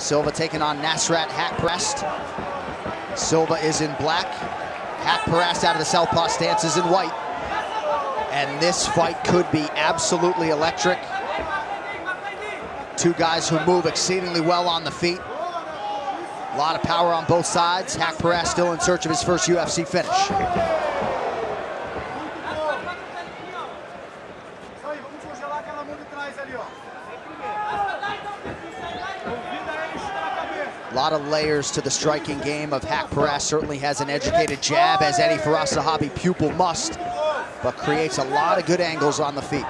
Silva taking on Nasrathaqparast. Silva is in black. Haqparast out of the southpaw stance is in white. And this fight could be absolutely electric. Two guys who move exceedingly well on the feet. A lot of power on both sides. Haqparast still in search of his first UFC finish. A lot of layers to the striking game of Haqparast. Certainly has an educated jab, as any Firas Zahabi pupil must, but creates a lot of good angles on the feet.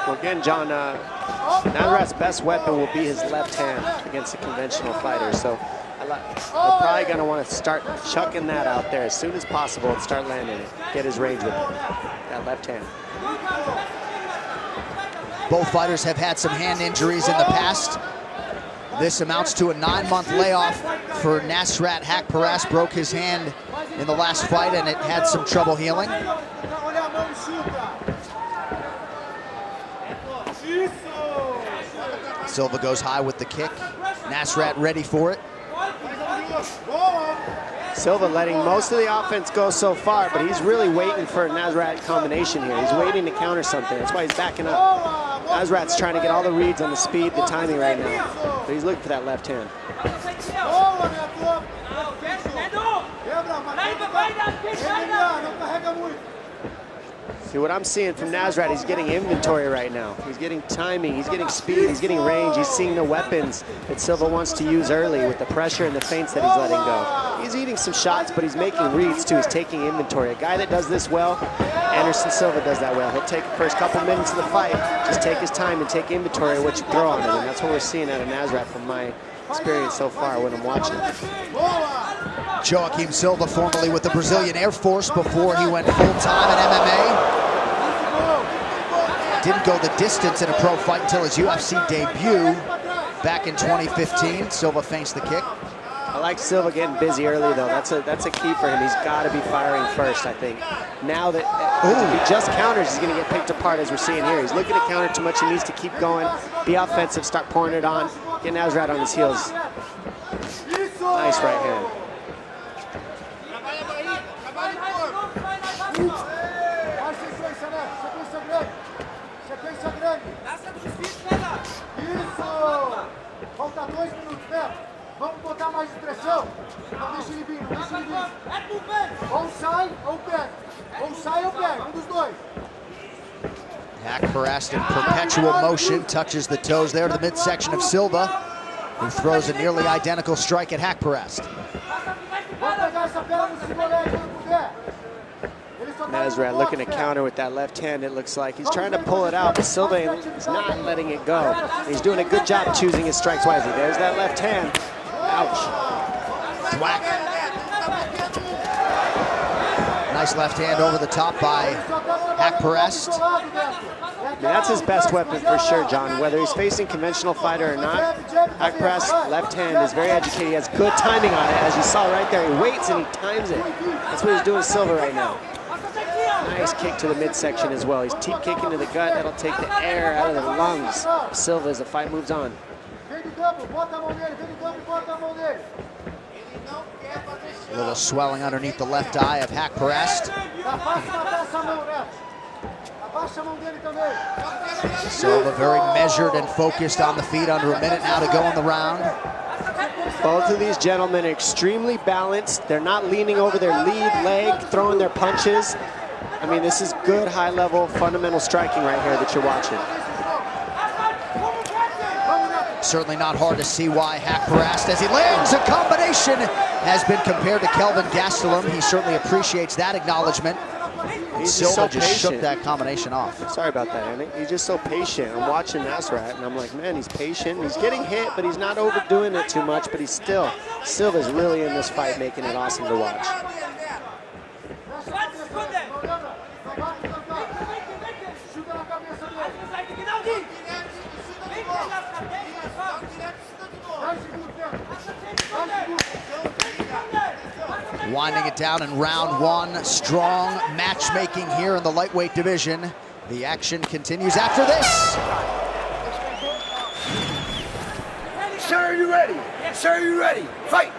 Well, again, John, Nasrat's best weapon will be his left hand against a conventional fighter. So they're probably going to want to start chucking that out there as soon as possible and start landing it. Get his range with that left hand. Both fighters have had some hand injuries in the past. This amounts to a 9-month layoff for Nasrathaqparast. Broke his hand in the last fight and it had some trouble healing. Silva goes high with the kick. Nasrat ready for it. Silva letting most of the offense go so far, but he's really waiting for a Nasrat combination here. He's waiting to counter something. That's why he's backing up. Nasrat's trying to get all the reads on the speed, the timing right now. But he's looking for that left hand. See, what I'm seeing from Nasrat, he's getting inventory right now. He's getting timing, he's getting speed, he's getting range. He's seeing the weapons that Silva wants to use early with the pressure and the feints that he's letting go. He's eating some shots, but he's making reads too. He's taking inventory. A guy that does this well, Anderson Silva does that well. He'll take the first couple minutes of the fight, just take his time and take inventory of what you throw on him. And that's what we're seeing out of Nasrat from my experience so far when I'm watching. Joaquim Silva, formerly with the Brazilian Air Force before he went full-time in MMA. Didn't go the distance in a pro fight until his UFC debut back in 2015. Silva feints the kick. I like Silva getting busy early though. That's a key for him. He's got to be firing first, I think. Now that if he just counters, he's going to get picked apart as we're seeing here. He's looking to counter too much. He needs to keep going, be offensive, start pouring it on, get Nasrat on his heels. Nice right hand. Vamos botar mais de pressão. Não deixa ele vir, não deixa ele vir. Ou sai ou pega. Ou sai ou pega, dos dois. Haqparast in perpetual motion, touches the toes there to the midsection of Silva, who throws a nearly identical strike at Haqparast. Nasrat looking to counter with that left hand, it looks like. He's trying to pull it out, but Silva is not letting it go. He's doing a good job choosing his strikes wisely. There's that left hand. Ouch. Whack. Nice left hand over the top by Haqparast. That's his best weapon for sure, John. Whether he's facing conventional fighter or not, Haqparast's left hand is very educated. He has good timing on it. As you saw right there, he waits and he times it. That's what he's doing Silva right now. Nice kick to the midsection as well. He's teep kicking to the gut. That'll take the air out of the lungs of Silva as the fight moves on. A little swelling underneath the left eye of Haqparast. Silva very measured and focused on the feet. Under a minute now to go in the round. Both of these gentlemen are extremely balanced. They're not leaning over their lead leg, throwing their punches. I mean, this is good, high-level, fundamental striking right here that you're watching. Certainly not hard to see why Haqparast, as he lands a combination, has been compared to Kelvin Gastelum. He certainly appreciates that acknowledgement. Silva just shook that combination off. Sorry about that, Andy. He's just so patient. I'm watching Nasrat, and I'm like, man, he's patient. He's getting hit, but he's not overdoing it too much, but he's still, Silva's really in this fight, making it awesome to watch. Winding it down in round one. Strong matchmaking here in the lightweight division. The action continues after this. Sir, you ready? Fight!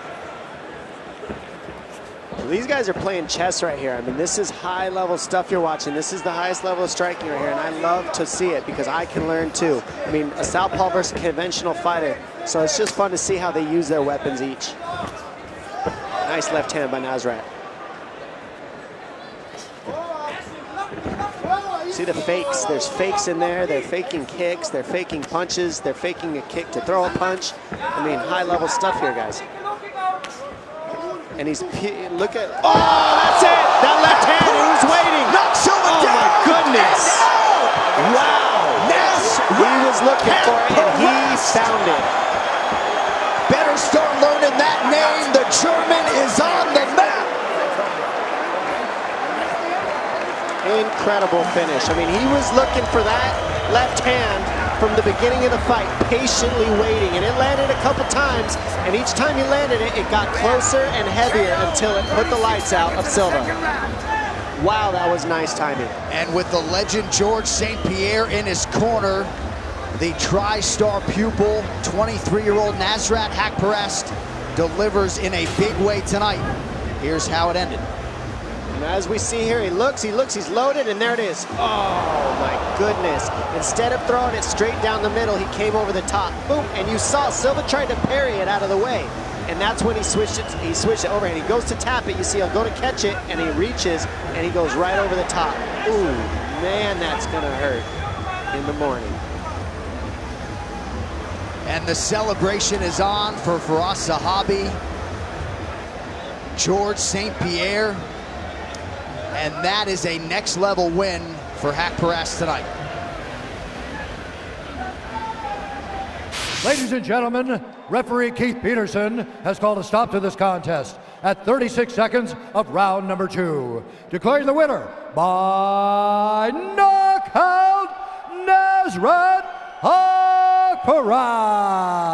These guys are playing chess right here. I mean, this is high-level stuff you're watching. This is the highest level of striking right here, and I love to see it because I can learn too. I mean, a southpaw versus a conventional fighter, so it's just fun to see how they use their weapons each. Nice left hand by Nasrat. See the fakes. There's fakes in there. They're faking kicks. They're faking punches. They're faking a kick to throw a punch. I mean, high-level stuff here, guys. And he's, look at, oh, that's it! That left hand, he was waiting! Knock Silva down! Oh my goodness! Wow! He was looking for it, and he found it. Better start learning that name. The German is on the map. Incredible finish. I mean, he was looking for that left hand from the beginning of the fight, patiently waiting, and it landed a couple times, and each time he landed it, it got closer and heavier until it put the lights out of Silva. Wow, that was nice timing. And with the legend George St. Pierre in his corner, the tri-star pupil, 23-year-old Nasrathaqparast delivers in a big way tonight. Here's how it ended. And as we see here, he looks, he's loaded, and there it is. Oh my goodness. Instead of throwing it straight down the middle, he came over the top. Boom, and you saw Silva tried to parry it out of the way. And that's when he switched it over, and he goes to tap it. You see, he'll go to catch it, and he reaches, and he goes right over the top. Ooh, man, that's gonna hurt in the morning. And the celebration is on for Firas Zahabi, George St. Pierre, and that is a next level win for Haqparast tonight. Ladies and gentlemen, referee Keith Peterson has called a stop to this contest at 36 seconds of round number 2, declaring the winner by knockout, Nasrathaqparast.